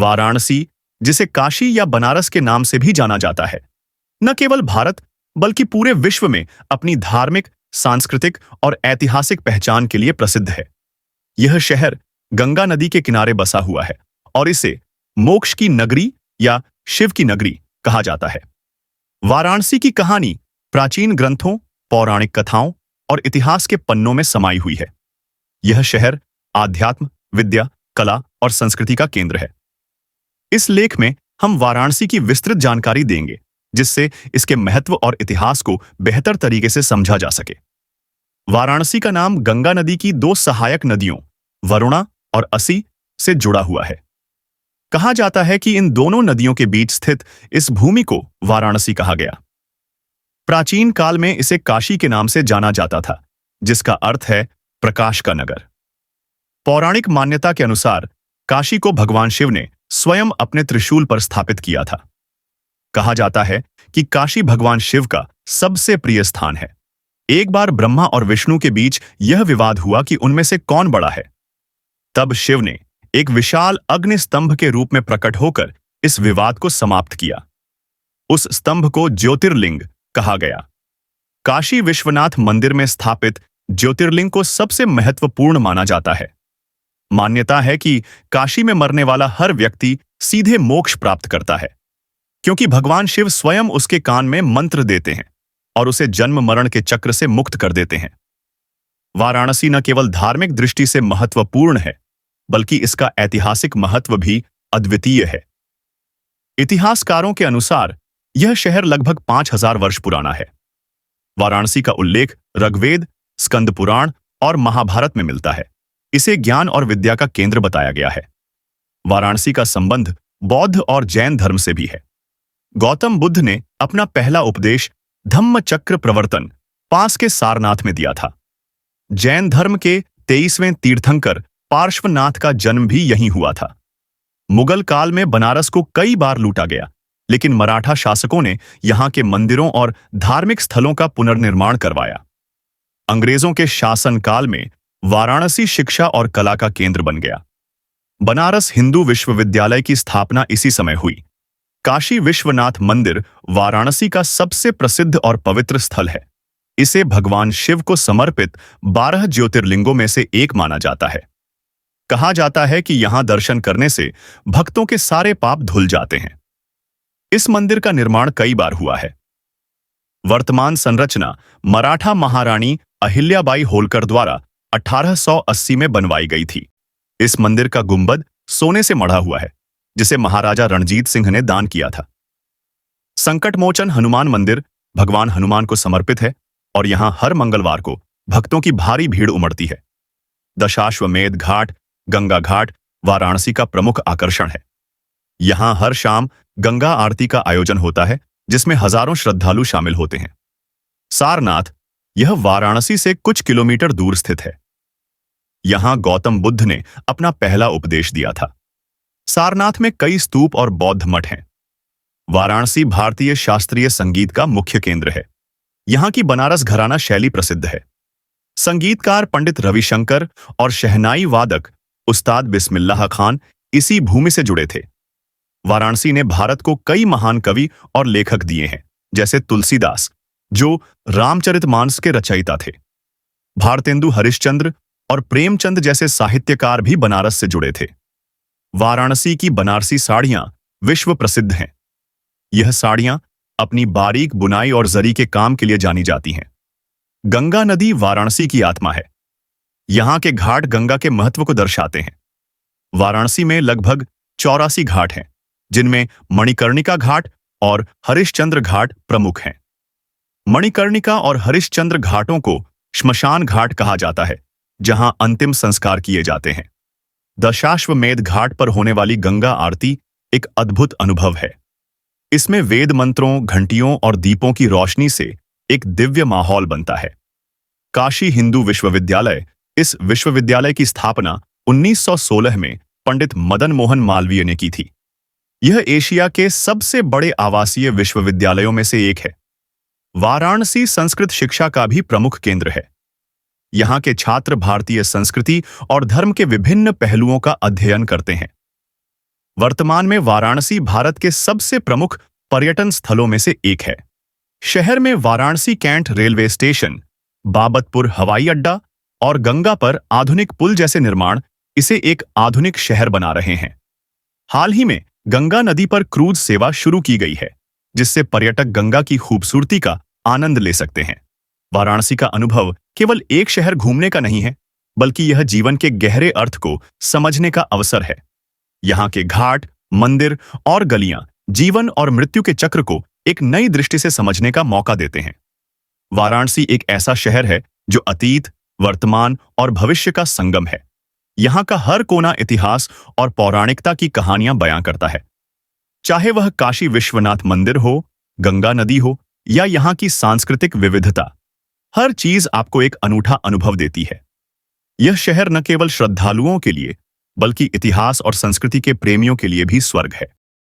वाराणसी, जिसे काशी या बनारस के नाम से भी जाना जाता है, न केवल भारत बल्कि पूरे विश्व में अपनी धार्मिक, सांस्कृतिक और ऐतिहासिक पहचान के लिए प्रसिद्ध है। यह शहर गंगा नदी के किनारे बसा हुआ है और इसे मोक्ष की नगरी या शिव की नगरी कहा जाता है। वाराणसी की कहानी प्राचीन ग्रंथों, पौराणिक कथाओं और इतिहास के पन्नों में समाई हुई है। यह शहर आध्यात्म, विद्या, कला और संस्कृति का केंद्र है। इस लेख में हम वाराणसी की विस्तृत जानकारी देंगे, जिससे इसके महत्व और इतिहास को बेहतर तरीके से समझा जा सके। वाराणसी का नाम गंगा नदी की दो सहायक नदियों वरुणा और असी से जुड़ा हुआ है। कहा जाता है कि इन दोनों नदियों के बीच स्थित इस भूमि को वाराणसी कहा गया। प्राचीन काल में इसे काशी के नाम से जाना जाता था, जिसका अर्थ है प्रकाश का नगर। पौराणिक मान्यता के अनुसार काशी को भगवान शिव ने स्वयं अपने त्रिशूल पर स्थापित किया था। कहा जाता है कि काशी भगवान शिव का सबसे प्रिय स्थान है। एक बार ब्रह्मा और विष्णु के बीच यह विवाद हुआ कि उनमें से कौन बड़ा है। तब शिव ने एक विशाल अग्नि स्तंभ के रूप में प्रकट होकर इस विवाद को समाप्त किया। उस स्तंभ को ज्योतिर्लिंग कहा गया। काशी विश्वनाथ मंदिर में स्थापित ज्योतिर्लिंग को सबसे महत्वपूर्ण माना जाता है। मान्यता है कि काशी में मरने वाला हर व्यक्ति सीधे मोक्ष प्राप्त करता है, क्योंकि भगवान शिव स्वयं उसके कान में मंत्र देते हैं और उसे जन्म मरण के चक्र से मुक्त कर देते हैं। वाराणसी न केवल धार्मिक दृष्टि से महत्वपूर्ण है, बल्कि इसका ऐतिहासिक महत्व भी अद्वितीय है। इतिहासकारों के अनुसार यह शहर लगभग 5000 वर्ष पुराना है। वाराणसी का उल्लेख ऋग्वेद, स्कंद पुराण और महाभारत में मिलता है। इसे ज्ञान और विद्या का केंद्र बताया गया है। वाराणसी का संबंध बौद्ध और जैन धर्म से भी है। गौतम बुद्ध ने अपना पहला उपदेश धम्मचक्र प्रवर्तन पास के सारनाथ में दिया था। जैन धर्म के 23वें तीर्थंकर पार्श्वनाथ का जन्म भी यहीं हुआ था। मुगल काल में बनारस को कई बार लूटा गया, लेकिन मराठा शासकों ने यहां के मंदिरों और धार्मिक स्थलों का पुनर्निर्माण करवाया। अंग्रेजों के शासनकाल में वाराणसी शिक्षा और कला का केंद्र बन गया। बनारस हिंदू विश्वविद्यालय की स्थापना इसी समय हुई। काशी विश्वनाथ मंदिर वाराणसी का सबसे प्रसिद्ध और पवित्र स्थल है। इसे भगवान शिव को समर्पित 12 ज्योतिर्लिंगों में से एक माना जाता है। कहा जाता है कि यहां दर्शन करने से भक्तों के सारे पाप धुल जाते हैं। इस मंदिर का निर्माण कई बार हुआ है। वर्तमान संरचना मराठा महारानी अहिल्याबाई होलकर द्वारा 1880 में बनवाई गई थी। इस मंदिर का गुंबद सोने से मढ़ा हुआ है, जिसे महाराजा रणजीत सिंह ने दान किया था। संकटमोचन हनुमान मंदिर भगवान हनुमान को समर्पित है और यहां हर मंगलवार को भक्तों की भारी भीड़ उमड़ती है। दशाश्वमेध घाट, गंगा घाट वाराणसी का प्रमुख आकर्षण है। यहां हर शाम गंगा आरती का आयोजन होता है, जिसमें हजारों श्रद्धालु शामिल होते हैं। सारनाथ यह वाराणसी से कुछ किलोमीटर दूर स्थित है। यहां गौतम बुद्ध ने अपना पहला उपदेश दिया था। सारनाथ में कई स्तूप और बौद्ध मठ हैं। वाराणसी भारतीय शास्त्रीय संगीत का मुख्य केंद्र है। यहां की बनारस घराना शैली प्रसिद्ध है। संगीतकार पंडित रविशंकर और शहनाई वादक उस्ताद बिस्मिल्लाह खान इसी भूमि से जुड़े थे। वाराणसी ने भारत को कई महान कवि और लेखक दिए हैं, जैसे तुलसीदास, जो रामचरितमानस के रचयिता थे। भारतेंदु हरिश्चंद्र और प्रेमचंद जैसे साहित्यकार भी बनारस से जुड़े थे। वाराणसी की बनारसी साड़ियां विश्व प्रसिद्ध हैं। यह साड़ियां अपनी बारीक बुनाई और जरी के काम के लिए जानी जाती हैं। गंगा नदी वाराणसी की आत्मा है। यहां के घाट गंगा के महत्व को दर्शाते हैं। वाराणसी में लगभग 84 घाट हैं, जिनमें मणिकर्णिका घाट और हरिश्चंद्र घाट प्रमुख हैं। मणिकर्णिका और हरिश्चंद्र घाटों को श्मशान घाट कहा जाता है, जहां अंतिम संस्कार किए जाते हैं। दशाश्वमेध घाट पर होने वाली गंगा आरती एक अद्भुत अनुभव है। इसमें वेद मंत्रों, घंटियों और दीपों की रोशनी से एक दिव्य माहौल बनता है। काशी हिंदू विश्वविद्यालय इस विश्वविद्यालय की स्थापना 1916 में पंडित मदन मोहन मालवीय ने की थी। यह एशिया के सबसे बड़े आवासीय विश्वविद्यालयों में से एक है। वाराणसी संस्कृत शिक्षा का भी प्रमुख केंद्र है। यहाँ के छात्र भारतीय संस्कृति और धर्म के विभिन्न पहलुओं का अध्ययन करते हैं। वर्तमान में वाराणसी भारत के सबसे प्रमुख पर्यटन स्थलों में से एक है। शहर में Varanasi cantt railway station, Babatpur हवाई अड्डा और गंगा पर आधुनिक पुल जैसे निर्माण इसे एक आधुनिक शहर बना रहे हैं। हाल ही में गंगा नदी पर क्रूज सेवा शुरू की गई है, जिससे पर्यटक गंगा की खूबसूरती का आनंद ले सकते हैं। वाराणसी का अनुभव केवल एक शहर घूमने का नहीं है, बल्कि यह जीवन के गहरे अर्थ को समझने का अवसर है। यहाँ के घाट, मंदिर और गलियां जीवन और मृत्यु के चक्र को एक नई दृष्टि से समझने का मौका देते हैं। वाराणसी एक ऐसा शहर है जो अतीत, वर्तमान और भविष्य का संगम है। यहाँ का हर कोना इतिहास और पौराणिकता की कहानियां बयां करता है। चाहे वह काशी विश्वनाथ मंदिर हो, गंगा नदी हो या यहाँ की सांस्कृतिक विविधता, हर चीज आपको एक अनूठा अनुभव देती है। यह शहर न केवल श्रद्धालुओं के लिए, बल्कि इतिहास और संस्कृति के प्रेमियों के लिए भी स्वर्ग है।